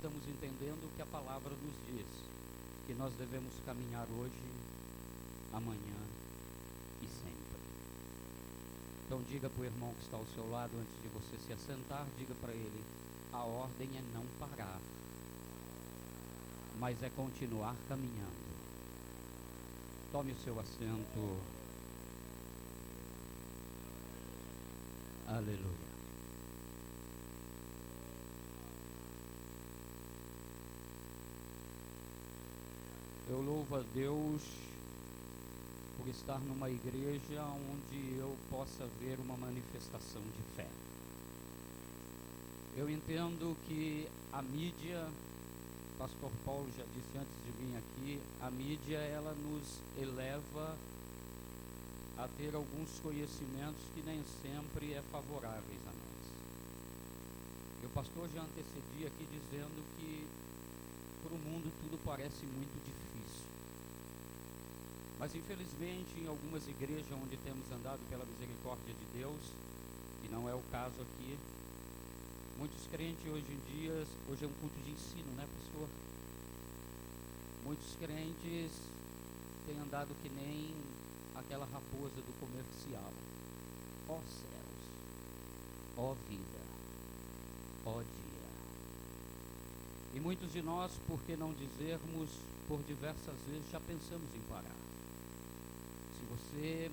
estamos entendendo o que a palavra nos diz, que nós devemos caminhar hoje, amanhã e sempre. Então diga para o irmão que está ao seu lado, antes de você se assentar, diga para ele: a ordem é não parar, mas é continuar caminhando. Tome o seu assento. Aleluia. Eu louvo a Deus por estar numa igreja onde eu possa ver uma manifestação de fé. Eu entendo que a mídia, pastor Paulo já disse antes de vir aqui, a mídia ela nos eleva a ter alguns conhecimentos que nem sempre é favoráveis a nós. E o pastor já antecedia aqui dizendo que para o mundo tudo parece muito difícil. Mas infelizmente em algumas igrejas onde temos andado pela misericórdia de Deus, e não é o caso aqui, muitos crentes hoje em dia, hoje é um culto de ensino, né, pastor? Muitos crentes têm andado que nem aquela raposa do comercial. Ó céus, ó vida, ó dia. E muitos de nós, por que não dizermos, por diversas vezes já pensamos em parar. Se você,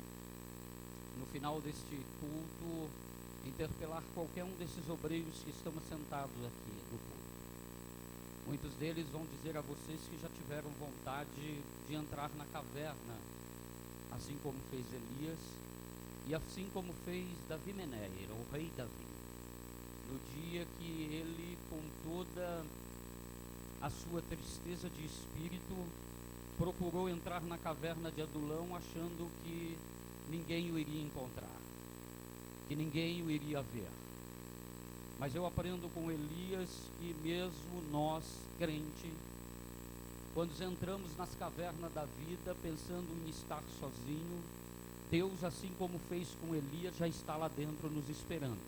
no final deste culto, interpelar qualquer um desses obreiros que estão sentados aqui no culto, muitos deles vão dizer a vocês que já tiveram vontade de entrar na caverna, assim como fez Elias e assim como fez Davi Meneira, o rei Davi, no dia que ele, com toda a sua tristeza de espírito, procurou entrar na caverna de Adulão, achando que ninguém o iria encontrar, que ninguém o iria ver. Mas eu aprendo com Elias que mesmo nós, crente, quando entramos nas cavernas da vida pensando em estar sozinho, Deus, assim como fez com Elias, já está lá dentro nos esperando.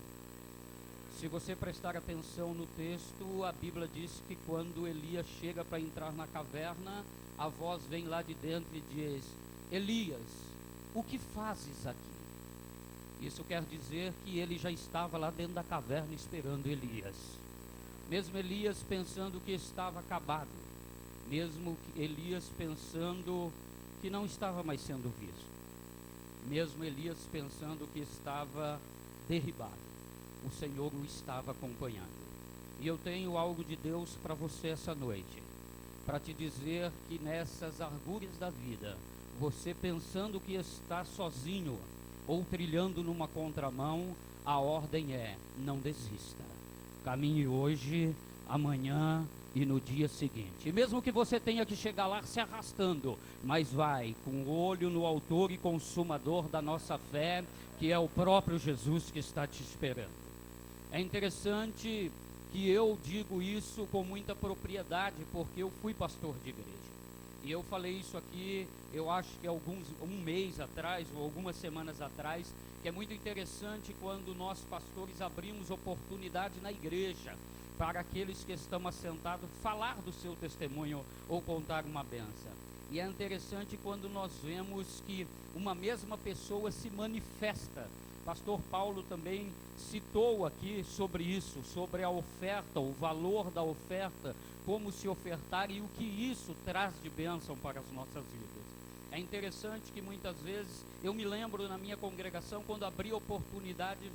Se você prestar atenção no texto, a Bíblia diz que quando Elias chega para entrar na caverna, a voz vem lá de dentro e diz: Elias, o que fazes aqui? Isso quer dizer que ele já estava lá dentro da caverna esperando Elias. Mesmo Elias pensando que estava acabado, mesmo Elias pensando que não estava mais sendo visto, mesmo Elias pensando que estava derribado, o Senhor o estava acompanhando. E eu tenho algo de Deus para você essa noite, para te dizer que nessas arguras da vida, você pensando que está sozinho ou trilhando numa contramão, a ordem é: não desista, caminhe hoje, amanhã e no dia seguinte. E mesmo que você tenha que chegar lá se arrastando, mas vai com o olho no autor e consumador da nossa fé, que é o próprio Jesus que está te esperando. É interessante que eu digo isso com muita propriedade, porque eu fui pastor de igreja. E eu falei isso aqui, eu acho que um mês atrás, ou algumas semanas atrás, que é muito interessante quando nós pastores abrimos oportunidade na igreja para aqueles que estão assentados falar do seu testemunho ou contar uma bênção. E é interessante quando nós vemos que uma mesma pessoa se manifesta. Pastor Paulo também citou aqui sobre isso, sobre a oferta, o valor da oferta, como se ofertar e o que isso traz de bênção para as nossas vidas. É interessante que muitas vezes, eu me lembro na minha congregação, quando abri oportunidade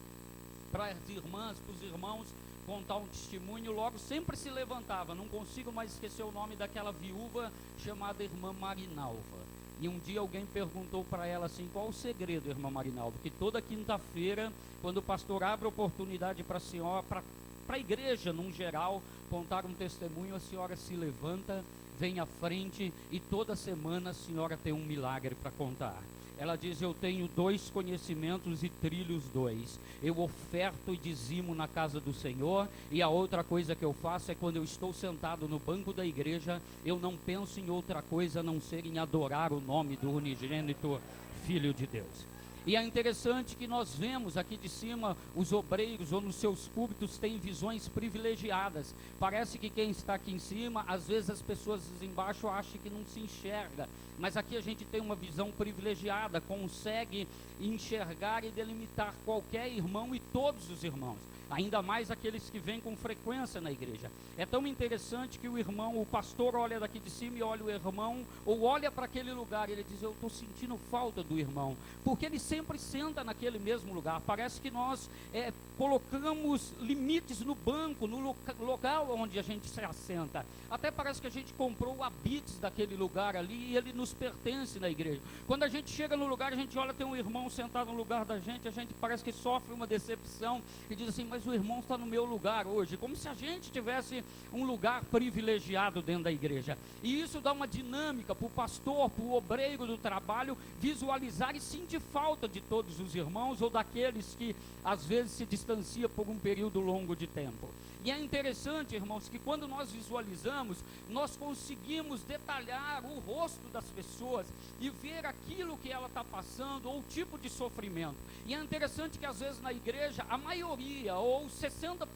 para as irmãs, para os irmãos contar um testemunho, logo sempre se levantava. Não consigo mais esquecer o nome daquela viúva chamada irmã Marinalva. E um dia alguém perguntou para ela assim: qual o segredo, irmã Marinalva? Que toda quinta-feira, quando o pastor abre oportunidade para a senhora, para a igreja num geral, contar um testemunho, a senhora se levanta, vem à frente e toda semana a senhora tem um milagre para contar. Ela diz: eu tenho 2 conhecimentos e trilho os 2. Eu oferto e dizimo na casa do Senhor, e a outra coisa que eu faço é quando eu estou sentado no banco da igreja, eu não penso em outra coisa a não ser em adorar o nome do unigênito Filho de Deus. E é interessante que nós vemos aqui de cima, os obreiros ou nos seus púlpitos têm visões privilegiadas. Parece que quem está aqui em cima, às vezes as pessoas embaixo acham que não se enxerga. Mas aqui a gente tem uma visão privilegiada, consegue enxergar e delimitar qualquer irmão e todos os irmãos. Ainda mais aqueles que vêm com frequência na igreja. É tão interessante que o pastor olha daqui de cima e olha o irmão, ou olha para aquele lugar e ele diz, eu estou sentindo falta do irmão, porque ele sempre senta naquele mesmo lugar. Parece que nós colocamos limites no banco, no local onde a gente se assenta. Até parece que a gente comprou o habites daquele lugar ali e ele nos pertence na igreja. Quando a gente chega no lugar, a gente olha, tem um irmão sentado no lugar da gente, a gente parece que sofre uma decepção e diz assim, mas o irmão está no meu lugar hoje, como se a gente tivesse um lugar privilegiado dentro da igreja. E isso dá uma dinâmica para o pastor, para o obreiro do trabalho, visualizar e sentir falta de todos os irmãos ou daqueles que às vezes se distanciam por um período longo de tempo. E é interessante, irmãos, que quando nós visualizamos, nós conseguimos detalhar o rosto das pessoas e ver aquilo que ela está passando, ou o tipo de sofrimento. E é interessante que às vezes na igreja, a maioria, ou 60%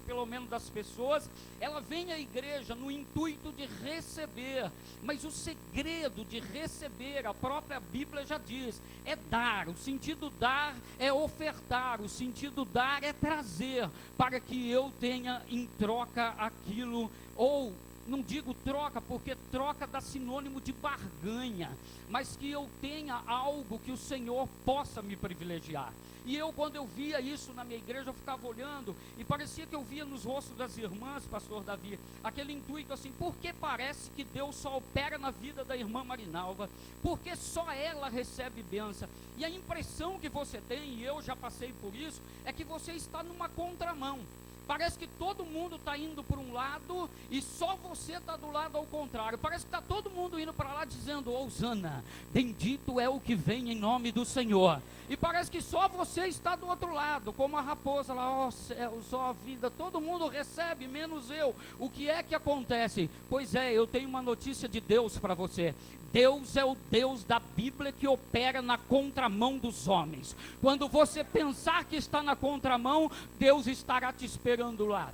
pelo menos das pessoas, ela vem à igreja no intuito de receber. Mas o segredo de receber, a própria Bíblia já diz, é dar. O sentido dar é ofertar, o sentido dar é trazer, para que eu tenha em troca aquilo, ou não digo troca, porque troca dá sinônimo de barganha, mas que eu tenha algo que o Senhor possa me privilegiar. E eu, quando eu via isso na minha igreja, eu ficava olhando, e parecia que eu via nos rostos das irmãs, pastor Davi, aquele intuito assim, porque parece que Deus só opera na vida da irmã Marinalva, porque só ela recebe bênção. E a impressão que você tem, e eu já passei por isso, é que você está numa contramão. Parece que todo mundo está indo para um lado e só você está do lado ao contrário. Parece que está todo mundo indo para lá dizendo, Hosana, bendito é o que vem em nome do Senhor. E parece que só você está do outro lado, como a raposa lá, ó céus, ó vida, todo mundo recebe, menos eu. O que é que acontece? Pois é, eu tenho uma notícia de Deus para você. Deus é o Deus da Bíblia que opera na contramão dos homens. Quando você pensar que está na contramão, Deus estará te esperando lá.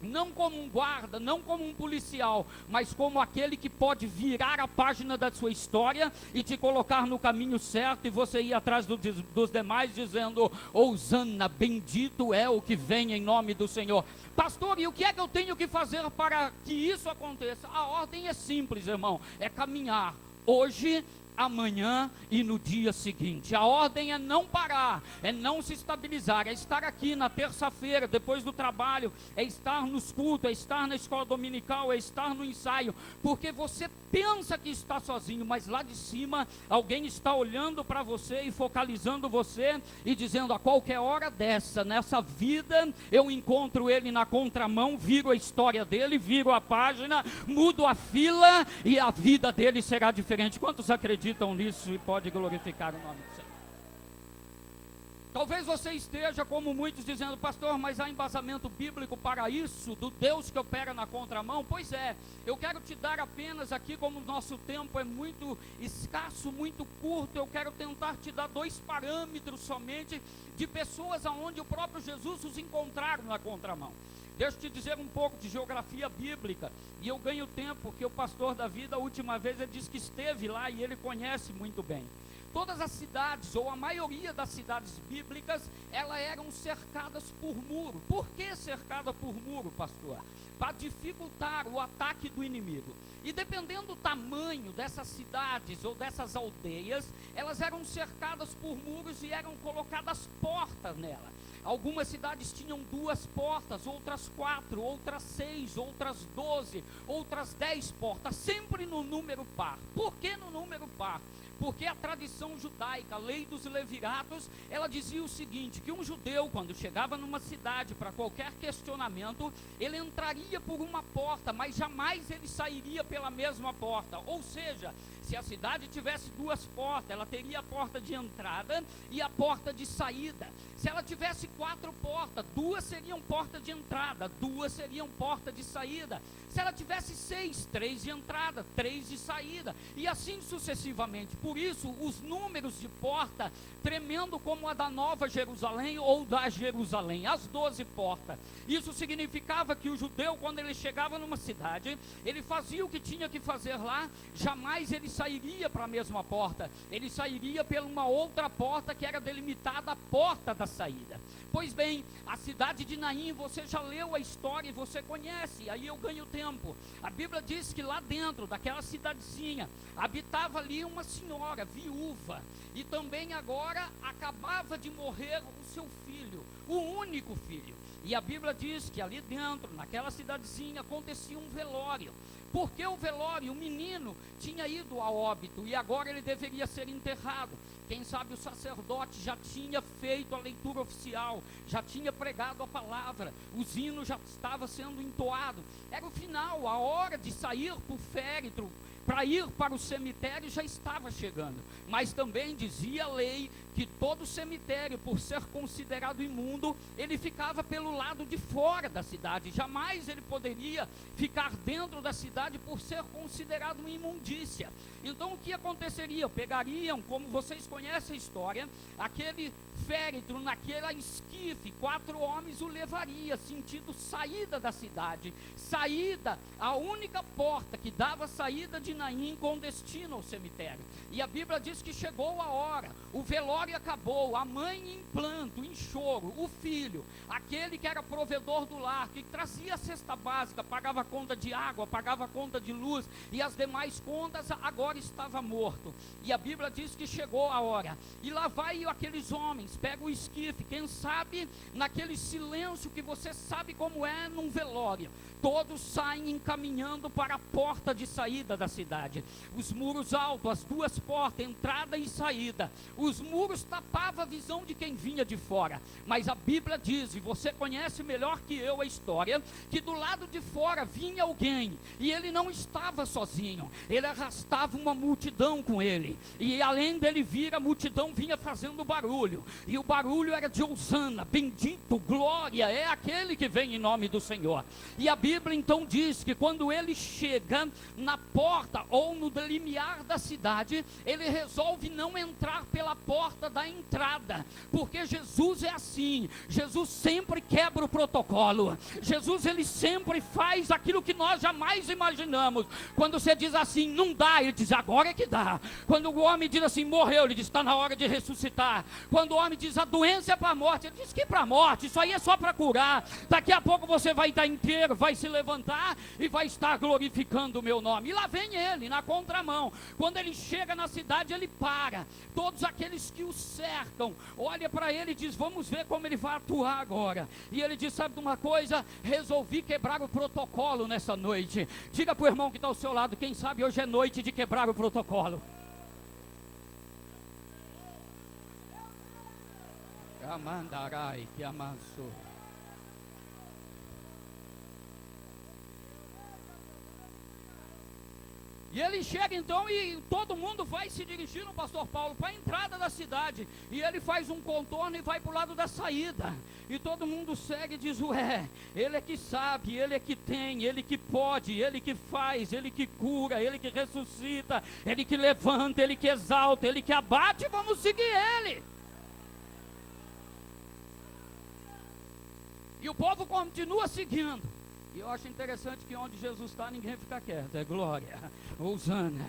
Não como um guarda, não como um policial, mas como aquele que pode virar a página da sua história e te colocar no caminho certo, e você ir atrás dos demais dizendo, Hosana, bendito é o que vem em nome do Senhor. Pastor, e o que é que eu tenho que fazer para que isso aconteça? A ordem é simples, irmão, é caminhar hoje, amanhã e no dia seguinte. A ordem é não parar, é não se estabilizar, é estar aqui na terça-feira, depois do trabalho, é estar nos cultos, é estar na escola dominical, é estar no ensaio, porque você pensa que está sozinho, mas lá de cima, alguém está olhando para você e focalizando você, e dizendo, a qualquer hora dessa, nessa vida, eu encontro ele na contramão, viro a história dele, viro a página, mudo a fila, e a vida dele será diferente. Quantos acreditam nisso e pode glorificar o nome do Senhor? Talvez você esteja como muitos dizendo, pastor, mas há embasamento bíblico para isso, do Deus que opera na contramão? Pois é, eu quero te dar apenas aqui, como o nosso tempo é muito escasso, muito curto, eu quero tentar te dar 2 parâmetros somente de pessoas aonde o próprio Jesus os encontraram na contramão. Deixa eu te dizer um pouco de geografia bíblica, e eu ganho tempo, porque o pastor Davi, da última vez, ele disse que esteve lá e ele conhece muito bem. Todas as cidades, ou a maioria das cidades bíblicas, elas eram cercadas por muro. Por que cercada por muro, pastor? Para dificultar o ataque do inimigo. E dependendo do tamanho dessas cidades ou dessas aldeias, elas eram cercadas por muros e eram colocadas portas nela. Algumas cidades tinham 2 portas, outras 4, outras 6, outras 12, outras 10 portas, sempre no número par. Por que no número par? Porque a tradição judaica, a lei dos leviratos, ela dizia o seguinte, que um judeu, quando chegava numa cidade para qualquer questionamento, ele entraria por uma porta, mas jamais ele sairia pela mesma porta. Ou seja, se a cidade tivesse 2 portas, ela teria a porta de entrada e a porta de saída. Se ela tivesse 4 portas, 2 seriam porta de entrada, 2 seriam porta de saída. Se ela tivesse 6, 3 de entrada, 3 de saída, e assim sucessivamente. Por isso, os números de porta, tremendo como a da Nova Jerusalém ou da Jerusalém, as 12 portas. Isso significava que o judeu, quando ele chegava numa cidade, ele fazia o que tinha que fazer lá, jamais ele sairia para a mesma porta, ele sairia pela uma outra porta que era delimitada a porta da saída. Pois bem, a cidade de Naim, você já leu a história e você conhece, aí eu ganho tempo. A Bíblia diz que lá dentro daquela cidadezinha, habitava ali uma senhora viúva, e também agora acabava de morrer o seu filho, o único filho. E a Bíblia diz que ali dentro, naquela cidadezinha, acontecia um velório. Porque o velório, o menino tinha ido a óbito e agora ele deveria ser enterrado. Quem sabe o sacerdote já tinha feito a leitura oficial, já tinha pregado a palavra, os hinos já estavam sendo entoados. Era o final, a hora de sair para o féretro, para ir para o cemitério já estava chegando. Mas também dizia a lei que todo cemitério, por ser considerado imundo, ele ficava pelo lado de fora da cidade. Jamais ele poderia ficar dentro da cidade por ser considerado uma imundícia. Então o que aconteceria? Pegariam, como vocês conhecem a história, aquele féretro, naquela esquife, 4 homens o levaria, sentido saída da cidade, saída, a única porta que dava saída de Naim com destino ao cemitério. E a Bíblia diz que chegou a hora, o velório acabou, a mãe em planto, em choro, o filho, aquele que era provedor do lar, que trazia a cesta básica, pagava a conta de água, pagava a conta de luz e as demais contas, agora estava morto. E a Bíblia diz que chegou a hora, e lá vai aqueles homens, pega o esquife, quem sabe naquele silêncio que você sabe como é num velório, todos saem encaminhando para a porta de saída da cidade. Os muros altos, as 2 portas, entrada e saída, os muros tapavam a visão de quem vinha de fora, mas a Bíblia diz, e você conhece melhor que eu a história, que do lado de fora vinha alguém, e ele não estava sozinho, ele arrastava uma multidão com ele, e além dele vir, a multidão vinha fazendo barulho, e o barulho era de hosana, bendito, glória, é aquele que vem em nome do Senhor. E a Bíblia então diz que quando ele chega na porta ou no delimiar da cidade, ele resolve não entrar pela porta da entrada, porque Jesus é assim, Jesus sempre quebra o protocolo, Jesus ele sempre faz aquilo que nós jamais imaginamos. Quando você diz assim, não dá, ele diz, agora é que dá. Quando o homem diz assim, morreu, ele diz, está na hora de ressuscitar. Quando o homem diz, a doença é para a morte, ele diz que para a morte, isso aí é só para curar. Daqui a pouco você vai estar inteiro, vai se levantar e vai estar glorificando o meu nome. E lá vem ele, na contramão. Quando ele chega na cidade, ele para. Todos aqueles que o cercam, olha para ele e diz, vamos ver como ele vai atuar agora. E ele diz, sabe de uma coisa? Resolvi quebrar o protocolo nessa noite. Diga para o irmão que está ao seu lado, quem sabe hoje é noite de quebrar o protocolo. Amandarai, que amansou. E ele chega então e todo mundo vai se dirigir no pastor Paulo para a entrada da cidade. E ele faz um contorno e vai para o lado da saída. E todo mundo segue e diz, ué, ele é que sabe, ele é que tem, ele que pode, ele que faz, ele que cura, ele que ressuscita, ele que levanta, ele que exalta, ele que abate, vamos seguir ele. E o povo continua seguindo. E eu acho interessante que onde Jesus está, ninguém fica quieto. É glória, hosana,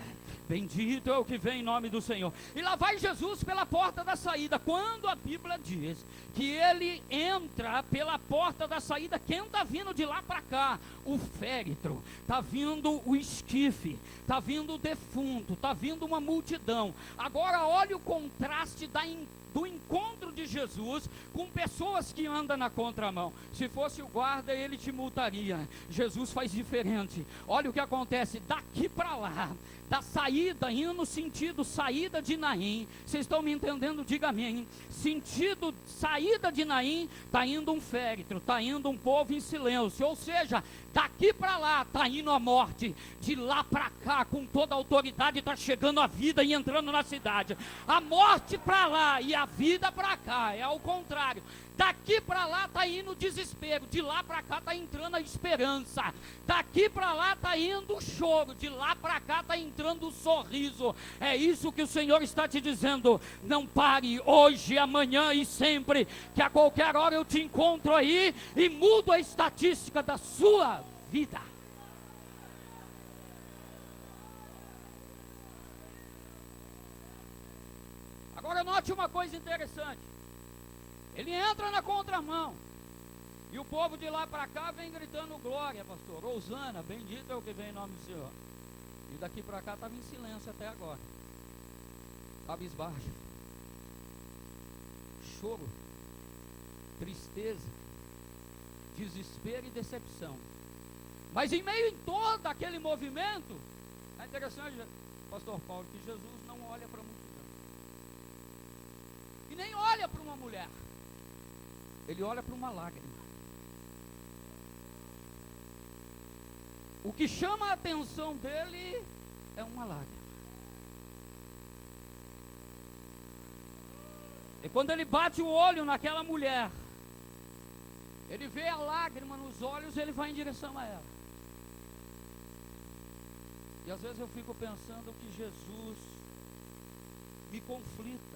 bendito é o que vem em nome do Senhor. E lá vai Jesus pela porta da saída. Quando a Bíblia diz que ele entra pela porta da saída, quem está vindo de lá para cá? O féretro, está vindo o esquife, está vindo o defunto, está vindo uma multidão. Agora olha o contraste do encontro de Jesus com pessoas que andam na contramão. Se fosse o guarda, ele te multaria. Jesus faz diferente. Olha o que acontece daqui para lá, da saída, indo no sentido saída de Naim. Vocês estão me entendendo? Diga amém. Sentido saída de Naim, está indo um féretro, está indo um povo em silêncio. Ou seja, daqui para lá está indo a morte, de lá para cá, com toda a autoridade, está chegando a vida e entrando na cidade. A morte para lá e a vida para cá, é ao contrário. Daqui para lá está indo o desespero, de lá para cá está entrando a esperança. Daqui para lá está indo o choro, de lá para cá está entrando o sorriso. É isso que o Senhor está te dizendo. Não pare hoje, amanhã e sempre, que a qualquer hora eu te encontro aí e mudo a estatística da sua vida. Agora note uma coisa interessante. Ele entra na contramão. E o povo de lá para cá vem gritando glória, pastor. Hosana, bendito é o que vem em nome do Senhor. E daqui para cá estava em silêncio até agora. Cabisbaixo. Choro. Tristeza. Desespero e decepção. Mas em meio em todo aquele movimento, é interessante, pastor Paulo, que Jesus não olha para a multidão. E nem olha para uma mulher. Ele olha para uma lágrima. O que chama a atenção dele é uma lágrima. E quando ele bate o olho naquela mulher, ele vê a lágrima nos olhos, ele vai em direção a ela. E às vezes eu fico pensando que Jesus me conflita.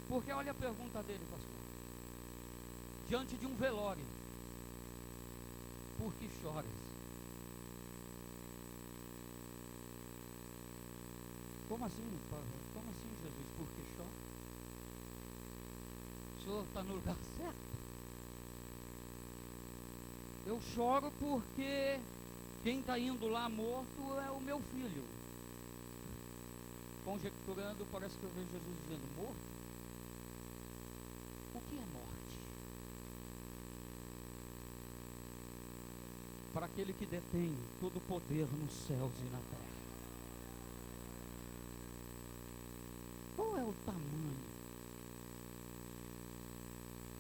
Porque olha a pergunta dele, pastor. Diante de um velório, por que choras? Como assim, como assim, Jesus, por que chora? O senhor está no lugar certo. Eu choro porque quem está indo lá morto é o meu filho. Conjecturando, parece que eu vejo Jesus dizendo, morto? O que é morte? Para aquele que detém todo o poder nos céus e na terra. Qual é o tamanho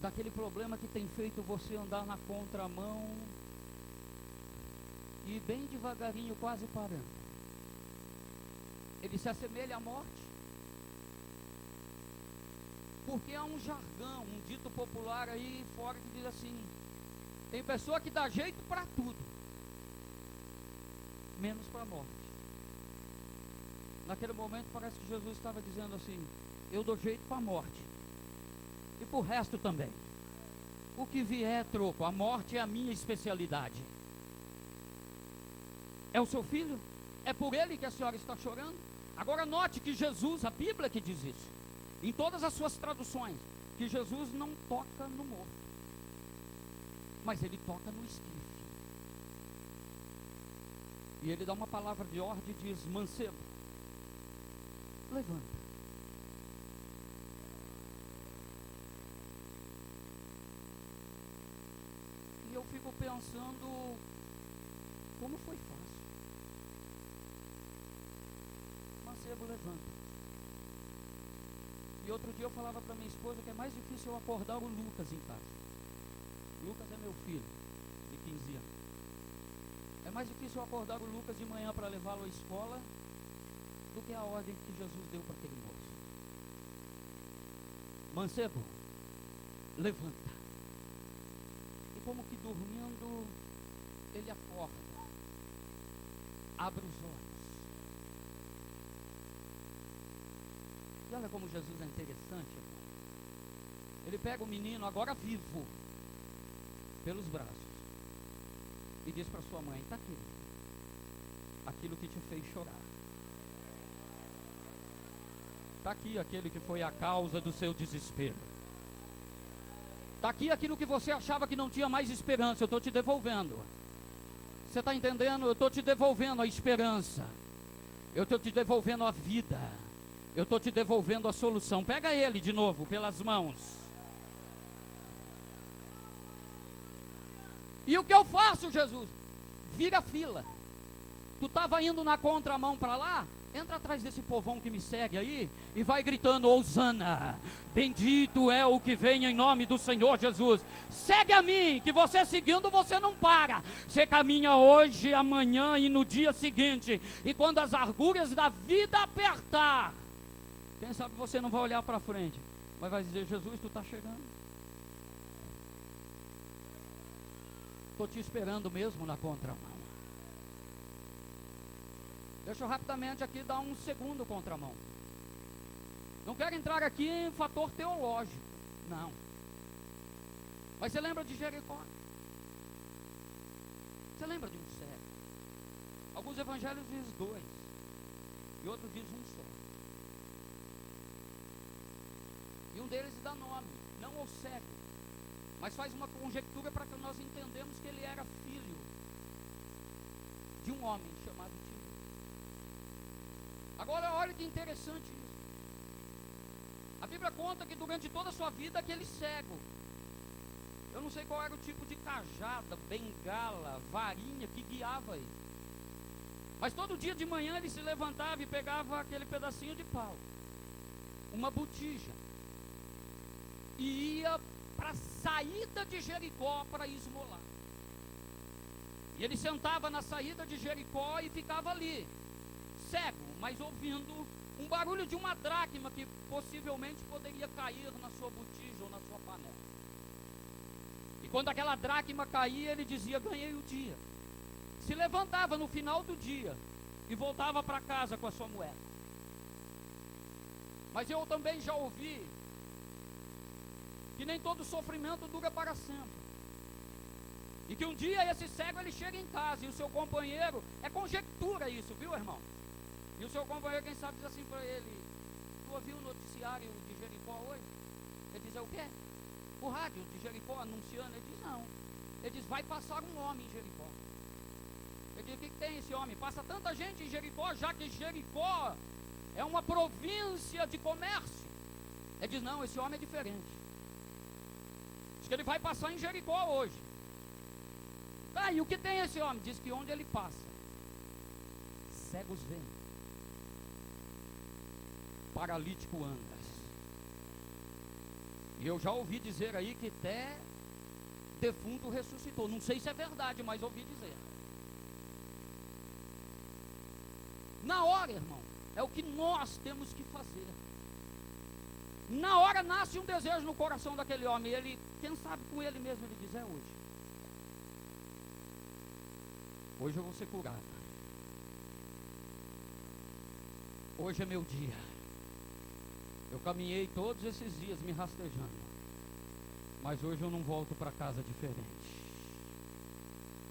daquele problema que tem feito você andar na contramão e bem devagarinho, quase parando? Ele se assemelha à morte? Porque há um jargão, um dito popular aí fora que diz assim: tem pessoa que dá jeito para tudo, menos para a morte. Naquele momento parece que Jesus estava dizendo assim: eu dou jeito para a morte, e para o resto também. O que vier é troco, a morte é a minha especialidade. É o seu filho? É por ele que a senhora está chorando? Agora note que Jesus, a Bíblia que diz isso, em todas as suas traduções, que Jesus não toca no morto, mas ele toca no esquife. E ele dá uma palavra de ordem e diz: mancebo, levanta. E eu fico pensando, como foi fácil. Mancebo, levanta. E outro dia eu falava para minha esposa que é mais difícil eu acordar o Lucas em casa. Lucas é meu filho, de 15 anos. É mais difícil eu acordar o Lucas de manhã para levá-lo à escola do que a ordem que Jesus deu para aquele moço. Mancebo, levanta. E como que dormindo, ele acorda, abre os olhos. E olha como Jesus é interessante, irmão. Ele pega o menino, agora vivo, pelos braços, e diz para sua mãe: está aqui, aquilo que te fez chorar. Está aqui aquele que foi a causa do seu desespero. Está aqui aquilo que você achava que não tinha mais esperança, eu estou te devolvendo. Você está entendendo? Eu estou te devolvendo a esperança. Eu estou te devolvendo a vida. Eu estou te devolvendo a solução. Pega ele de novo pelas mãos. E o que eu faço, Jesus? Vira fila. Tu estava indo na contramão para lá? Entra atrás desse povão que me segue aí e vai gritando: Hosana, bendito é o que vem em nome do Senhor Jesus. Segue a mim, que você seguindo você não para. Você caminha hoje, amanhã e no dia seguinte. E quando as agulhas da vida apertar, quem sabe você não vai olhar para frente Mas vai dizer: Jesus, tu está chegando. Estou te esperando mesmo na contramão. Deixa eu rapidamente aqui dar um segundo contramão. Não quero entrar aqui em fator teológico, não. Mas você lembra de Jericó? Você lembra de um cego? Alguns evangelhos dizem 2, e outros dizem um só. E um deles dá nome, não ao cego, mas faz uma conjectura para que nós entendamos que ele era filho de um homem chamado Tiro. Agora olha que interessante isso. A Bíblia conta que durante toda a sua vida aquele cego, eu não sei qual era o tipo de cajada, bengala, varinha que guiava ele, mas todo dia de manhã ele se levantava e pegava aquele pedacinho de pau, uma botija, e ia para a saída de Jericó para esmolar. E ele sentava na saída de Jericó e ficava ali, cego, mas ouvindo um barulho de uma dracma que possivelmente poderia cair na sua botija ou na sua panela. E quando aquela dracma caía, ele dizia: ganhei o dia. Se levantava no final do dia e voltava para casa com a sua moeda. Mas eu também já ouvi que nem todo sofrimento dura para sempre. E que um dia esse cego ele chega em casa e o seu companheiro, é conjectura isso, viu, irmão? E o seu companheiro, quem sabe, diz assim para ele: tu ouviu o noticiário de Jericó hoje? Ele diz: é o quê? O rádio de Jericó anunciando. Ele diz: não. Ele diz: vai passar um homem em Jericó. Ele diz: o que tem esse homem? Passa tanta gente em Jericó, já que Jericó é uma província de comércio. Ele diz: não, esse homem é diferente. Diz que ele vai passar em Jericó hoje. Tá, e o que tem esse homem? Diz que onde ele passa, cegos vêm, paralítico anda. E eu já ouvi dizer aí que até defunto ressuscitou. Não sei se é verdade, mas ouvi dizer. Na hora, irmão, é o que nós temos que fazer. Na hora nasce um desejo no coração daquele homem. Ele, quem sabe com ele mesmo, ele diz: é hoje. Hoje eu vou ser curado. Hoje é meu dia. Eu caminhei todos esses dias me rastejando, mas hoje eu não volto para casa diferente.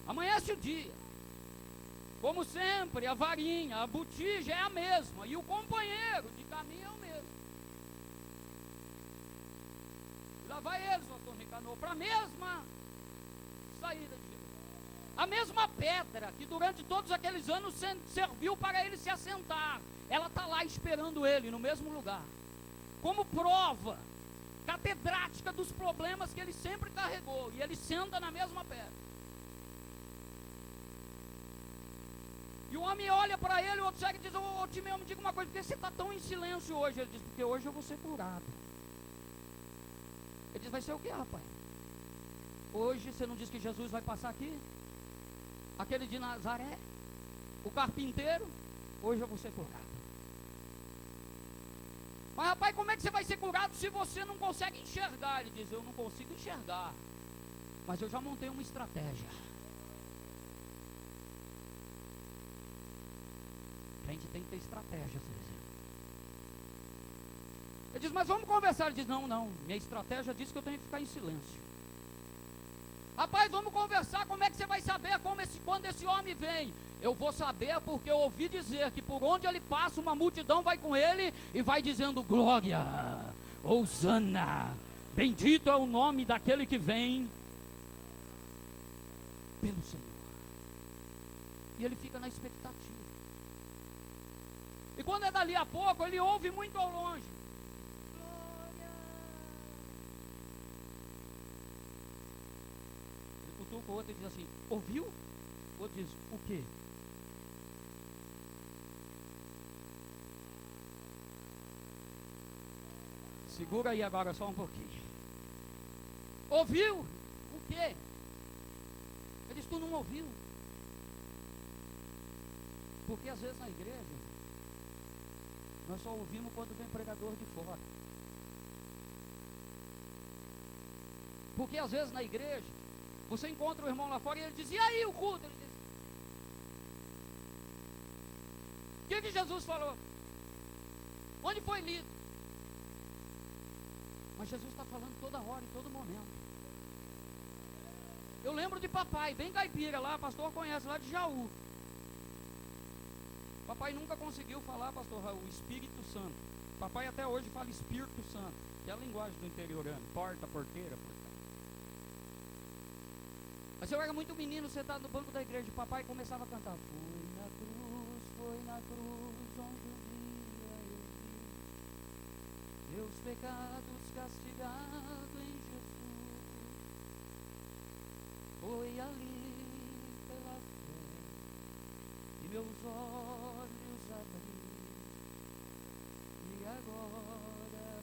Amanhece o dia. Como sempre, a varinha, a botija é a mesma, e o companheiro de caminho é o mesmo. E lá vai eles, pastor Nicanor, para a mesma saída de Jericó. A mesma pedra que durante todos aqueles anos serviu para ele se assentar, ela está lá esperando ele no mesmo lugar, como prova catedrática dos problemas que ele sempre carregou, e ele senta na mesma pedra. E o homem olha para ele, o outro cego, e diz: ô Timeu, me diga uma coisa, por que você está tão em silêncio hoje? Ele diz: porque hoje eu vou ser curado. Ele diz: vai ser o que, rapaz? Hoje você não diz que Jesus vai passar aqui? Aquele de Nazaré, o carpinteiro, hoje eu vou ser curado. Mas rapaz, como é que você vai ser curado se você não consegue enxergar? Ele diz: eu não consigo enxergar, mas eu já montei uma estratégia. A gente tem que ter estratégia, César. Ele diz: mas vamos conversar. Ele diz: não, minha estratégia diz que eu tenho que ficar em silêncio. Rapaz, vamos conversar. Como é que você vai saber quando esse homem vem? Eu vou saber porque eu ouvi dizer que por onde ele passa, uma multidão vai com ele e vai dizendo: glória, Hosana, bendito é o nome daquele que vem pelo Senhor. E ele fica na expectativa. E quando é dali a pouco, ele ouve muito ao longe: glória. Ele cutuca o outro e diz assim: ouviu? O outro diz: o quê? Segura aí agora só um pouquinho. Ouviu? O quê? Ele diz: tu não ouviu? Porque às vezes na igreja nós só ouvimos quando vem pregador de fora. Porque às vezes na igreja, você encontra o irmão lá fora e ele diz, e aí o culto? Ele diz, o que Jesus falou? Onde foi lido? Mas Jesus está falando toda hora, em todo momento. Eu lembro de papai, bem caipira lá, pastor conhece, lá de Jaú. Papai nunca conseguiu falar, pastor Raul, Espírito Santo. Papai até hoje fala Espírito Santo, que é a linguagem do interiorano, porta, porteira, portão. Mas eu era muito menino, sentado no banco da igreja, e papai começava a cantar. Foi na cruz onde um dia eu vi meus pecados castigados em Jesus. Foi ali pela fé e meus olhos abri, e agora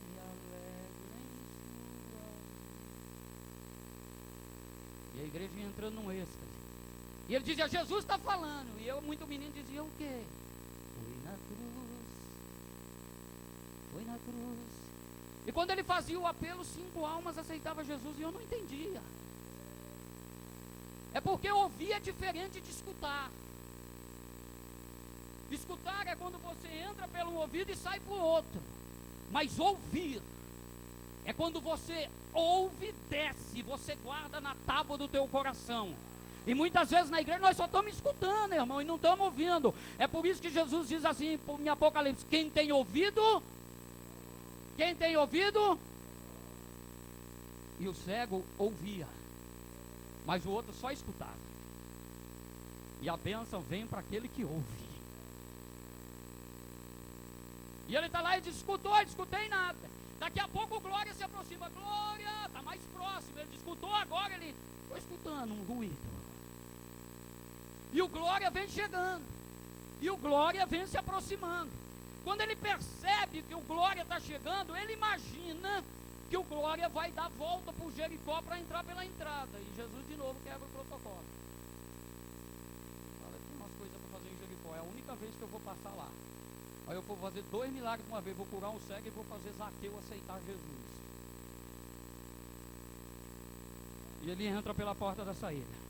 me alegro em sua vida. E a igreja ia entrando num êxtase. E ele dizia, Jesus está falando. E eu, muito menino, dizia o quê? Foi na cruz. Foi na cruz. E quando ele fazia o apelo, 5 almas aceitavam Jesus e eu não entendia. É porque ouvir é diferente de escutar. Escutar é quando você entra pelo ouvido e sai por outro. Mas ouvir é quando você ouve, desce, você guarda na tábua do teu coração. E muitas vezes na igreja nós só estamos escutando, irmão, e não estamos ouvindo. É por isso que Jesus diz assim em Apocalipse, quem tem ouvido? Quem tem ouvido? E o cego ouvia, mas o outro só escutava. E a bênção vem para aquele que ouve. E ele está lá e diz, escutei nada. Daqui a pouco o Glória se aproxima. Glória, está mais próximo. Ele escutou agora, ele estou escutando um ruído. E o Glória vem chegando. E o Glória vem se aproximando. Quando ele percebe que o Glória está chegando, ele imagina que o Glória vai dar volta para o Jericó para entrar pela entrada. E Jesus de novo quebra o protocolo. Fala, tem umas coisas para fazer em Jericó. É a única vez que eu vou passar lá. Aí eu vou fazer 2 milagres de uma vez. Vou curar um cego e vou fazer Zaqueu aceitar Jesus. E ele entra pela porta da saída.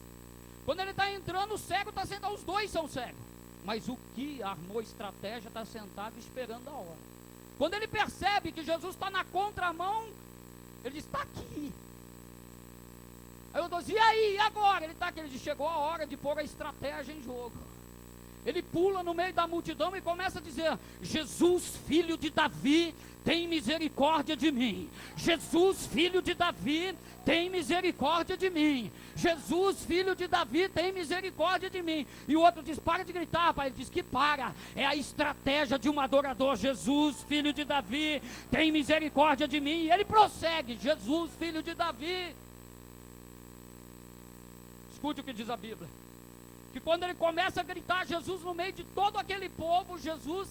Quando ele está entrando, o cego está sentado. Os dois são cegos. Mas o que armou estratégia está sentado esperando a hora. Quando ele percebe que Jesus está na contramão, ele diz, está aqui. Aí eu digo, e aí, e agora? Ele está aqui, ele diz, chegou a hora de pôr a estratégia em jogo. Ele pula no meio da multidão e começa a dizer, Jesus, filho de Davi, tem misericórdia de mim. Jesus, filho de Davi, tem misericórdia de mim. Jesus, filho de Davi, tem misericórdia de mim. E o outro diz, para de gritar, pai. Ele diz que para. É a estratégia de um adorador. Jesus, filho de Davi, tem misericórdia de mim. E ele prossegue, Jesus, filho de Davi. Escute o que diz a Bíblia. Que quando ele começa a gritar Jesus no meio de todo aquele povo, Jesus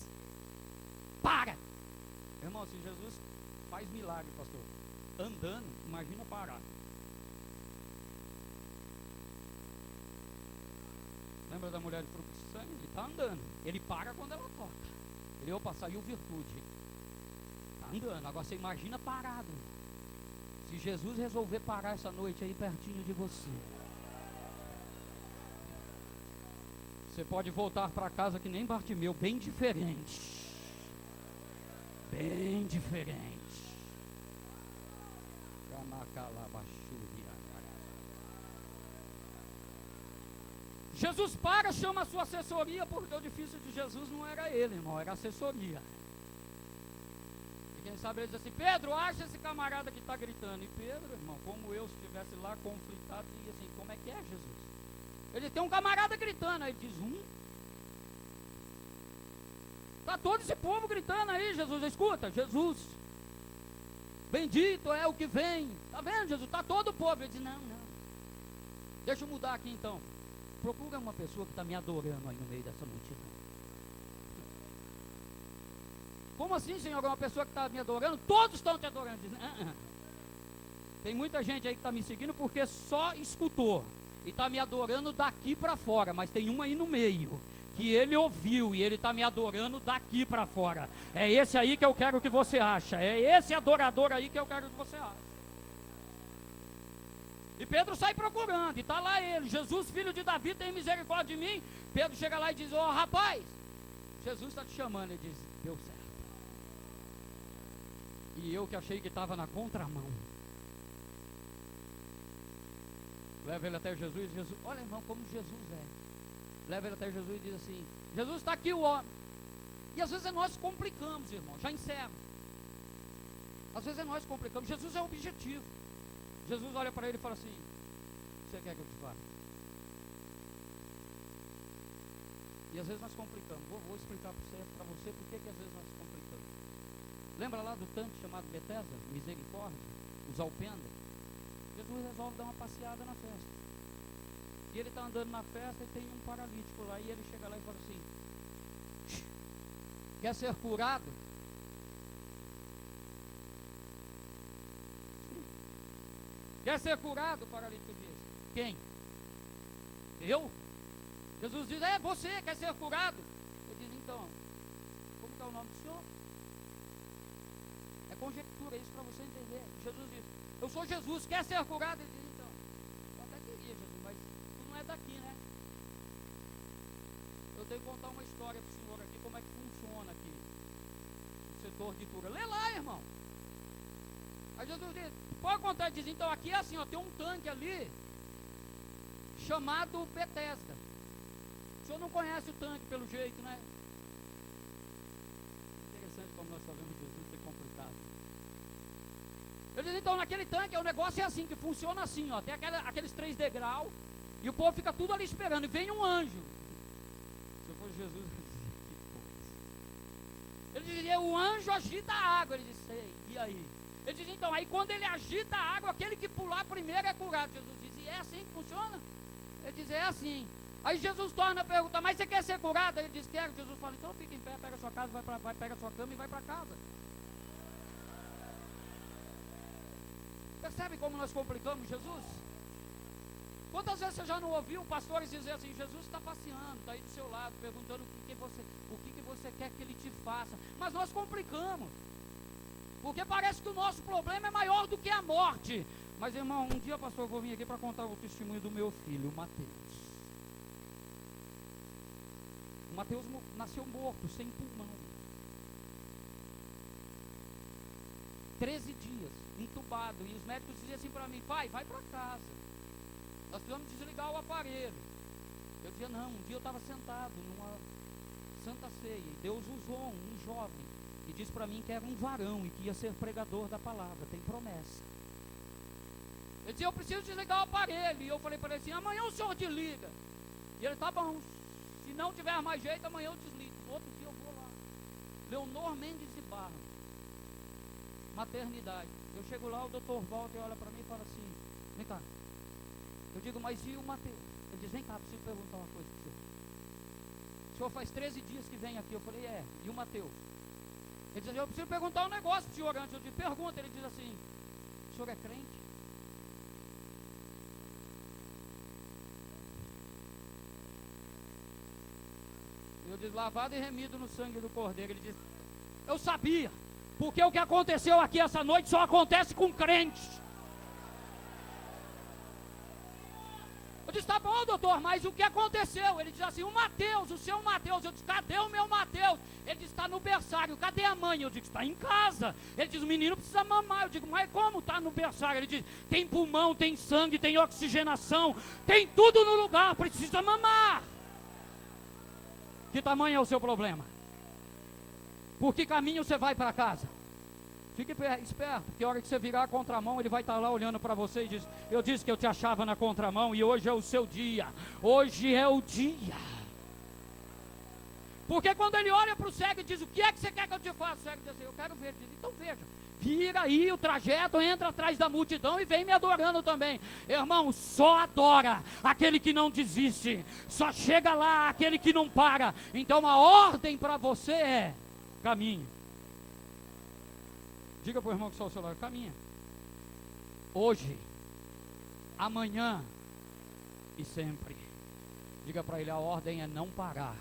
para. Irmão, se Jesus faz milagre, pastor, andando, imagina parar. Lembra da mulher de fruto de sangue? Ele está andando, ele para quando ela toca. Ele, opa, saiu virtude. Está andando, agora você imagina parado. Se Jesus resolver parar essa noite aí pertinho de você, você pode voltar para casa que nem Bartimeu, bem diferente. Bem diferente. Jesus para, chama a sua assessoria, porque o difícil de Jesus não era ele, irmão, era a assessoria. E quem sabe ele diz assim, Pedro, acha esse camarada que está gritando. E Pedro, irmão, como eu, se estivesse lá conflitado, diria assim, como é que é, Jesus? Ele tem um camarada gritando, aí ele diz, está todo esse povo gritando aí, Jesus, escuta, Jesus, bendito é o que vem, está vendo, Jesus, está todo o povo. Ele diz, não, deixa eu mudar aqui então, procura uma pessoa que está me adorando aí no meio dessa multidão. Como assim, Senhor, uma pessoa que está me adorando? Todos estão te adorando. Diz, tem muita gente aí que está me seguindo porque só escutou e está me adorando daqui para fora, mas tem uma aí no meio que ele ouviu e ele está me adorando daqui para fora. É esse aí que eu quero que você acha. É esse adorador aí que eu quero que você ache. E Pedro sai procurando, e está lá ele: Jesus, filho de Davi, tem misericórdia de mim. Pedro chega lá e diz: ó, rapaz, Jesus está te chamando. Ele diz: deu certo. E eu que achei que estava na contramão. Leva ele até Jesus, Jesus, olha, irmão, como Jesus é. Leva ele até Jesus e diz assim: Jesus, está aqui o homem. E às vezes nós complicamos, irmão. Já encerro. Às vezes nós complicamos. Jesus é o objetivo. Jesus olha para ele e fala assim: o que você quer que eu te fale? E às vezes nós complicamos. Vou explicar para você por que às vezes nós complicamos. Lembra lá do tanque chamado Betesda, Misericórdia, os alpendres? Jesus resolve dar uma passeada na festa. E ele está andando na festa e tem um paralítico lá. E ele chega lá e fala assim: quer ser curado? Quer ser curado? O paralítico diz: quem? Eu? Jesus diz: é você, quer ser curado? Ele diz: então, como é o nome do senhor? É conjectura, é isso para você entender. Jesus diz: eu sou Jesus, quer ser curado? Ele diz: então, eu até queria, Jesus, mas tu não é daqui, né? Eu tenho que contar uma história para o senhor aqui, como é que funciona aqui o setor de cura. Lê lá, irmão. Aí Jesus diz: pode contar. Ele diz: então aqui é assim, ó, tem um tanque ali chamado Betesda. O senhor não conhece o tanque pelo jeito, né? Interessante como nós sabemos Jesus ser complicado. Ele diz: então naquele tanque o negócio é assim, que funciona assim, ó, tem aqueles 3 degraus e o povo fica tudo ali esperando, e vem um anjo. Se eu fosse Jesus, eu dizia: que coisa. Ele dizia: o anjo agita a água. Ele disse: sei, e aí? Ele diz: então, aí quando ele agita a água, aquele que pular primeiro é curado. Jesus diz: e é assim que funciona? Ele diz: é assim. Aí Jesus torna a pergunta: mas você quer ser curado? Ele diz: quero. Jesus fala: então fica em pé, pega a sua casa, pega a sua cama e vai para casa. Percebe como nós complicamos Jesus? Quantas vezes você já não ouviu pastores dizer assim: Jesus está passeando, está aí do seu lado, perguntando o que você quer que ele te faça. Mas nós complicamos, porque parece que o nosso problema é maior do que a morte. Mas, irmão, um dia, pastor, eu vou vir aqui para contar o testemunho do meu filho, o Mateus. O Mateus nasceu morto, sem pulmão. 13 dias, entubado. E os médicos diziam assim para mim: pai, vai para casa. Nós precisamos desligar o aparelho. Eu dizia: não. Um dia eu estava sentado numa Santa Ceia, e Deus usou um jovem e disse para mim que era um varão e que ia ser pregador da palavra, tem promessa. Ele dizia: eu preciso desligar o aparelho. E eu falei para ele assim: amanhã o senhor desliga. E ele: tá bom, se não tiver mais jeito, amanhã eu desligo. No outro dia eu vou lá. Leonor Mendes de Barra, maternidade. Eu chego lá, o doutor volta e olha para mim e fala assim: vem cá. Eu digo: mas e o Mateus? Ele diz: vem cá, preciso perguntar uma coisa para o senhor. O senhor faz 13 dias que vem aqui. Eu falei: é, e o Mateus? Ele diz: eu preciso perguntar um negócio para o senhor antes. Eu disse: pergunta. Ele diz assim: o senhor é crente? Eu disse: lavado e remido no sangue do Cordeiro. Ele diz: eu sabia, porque o que aconteceu aqui essa noite só acontece com crentes. Eu disse: tá bom, doutor, mas o que aconteceu? Ele diz assim: o Mateus, o seu Mateus. Eu disse: cadê o meu Mateus? Ele diz: está no berçário. Cadê a mãe? Eu digo: está em casa. Ele diz: o menino precisa mamar. Eu digo: mas como está no berçário? Ele diz: tem pulmão, tem sangue, tem oxigenação, tem tudo no lugar, precisa mamar. Que tamanho é o seu problema? Por que caminho você vai para casa? Fique esperto, porque a hora que você virar a contramão, ele vai estar lá olhando para você e diz: eu disse que eu te achava na contramão e hoje é o seu dia. Hoje é o dia. Porque quando ele olha para o cego e diz: o que é que você quer que eu te faça? O cego diz assim: eu quero ver. Ele diz: então veja, vira aí o trajeto, entra atrás da multidão e vem me adorando também. Irmão, só adora aquele que não desiste. Só chega lá aquele que não para. Então a ordem para você é: caminhe. Diga para o irmão que está ao seu lado: caminha. Hoje, amanhã e sempre. Diga para ele: a ordem é não parar.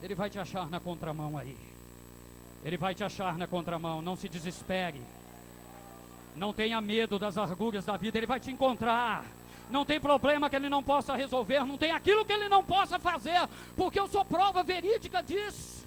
Ele vai te achar na contramão aí. Ele vai te achar na contramão. Não se desespere. Não tenha medo das agulhas da vida, Ele vai te encontrar. Não tem problema que Ele não possa resolver, não tem aquilo que Ele não possa fazer, porque eu sou prova verídica disso.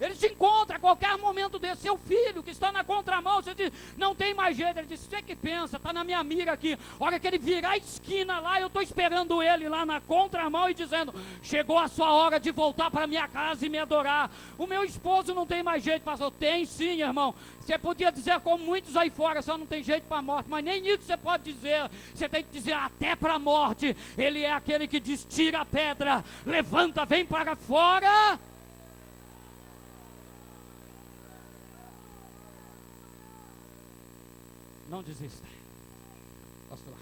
Ele te encontra a qualquer momento desse. Seu filho que está na contramão, você diz, não tem mais jeito. Ele diz, você que pensa, está na minha mira aqui. Hora que ele virar a esquina lá, eu estou esperando ele lá na contramão e dizendo, chegou a sua hora de voltar para minha casa e me adorar. O meu esposo não tem mais jeito, pastor. Tem sim, irmão. Você podia dizer como muitos aí fora, só não tem jeito para a morte, mas nem isso você pode dizer. Você tem que dizer até para a morte. Ele é aquele que diz, tira a pedra, levanta, vem para fora. Não desista, pastor.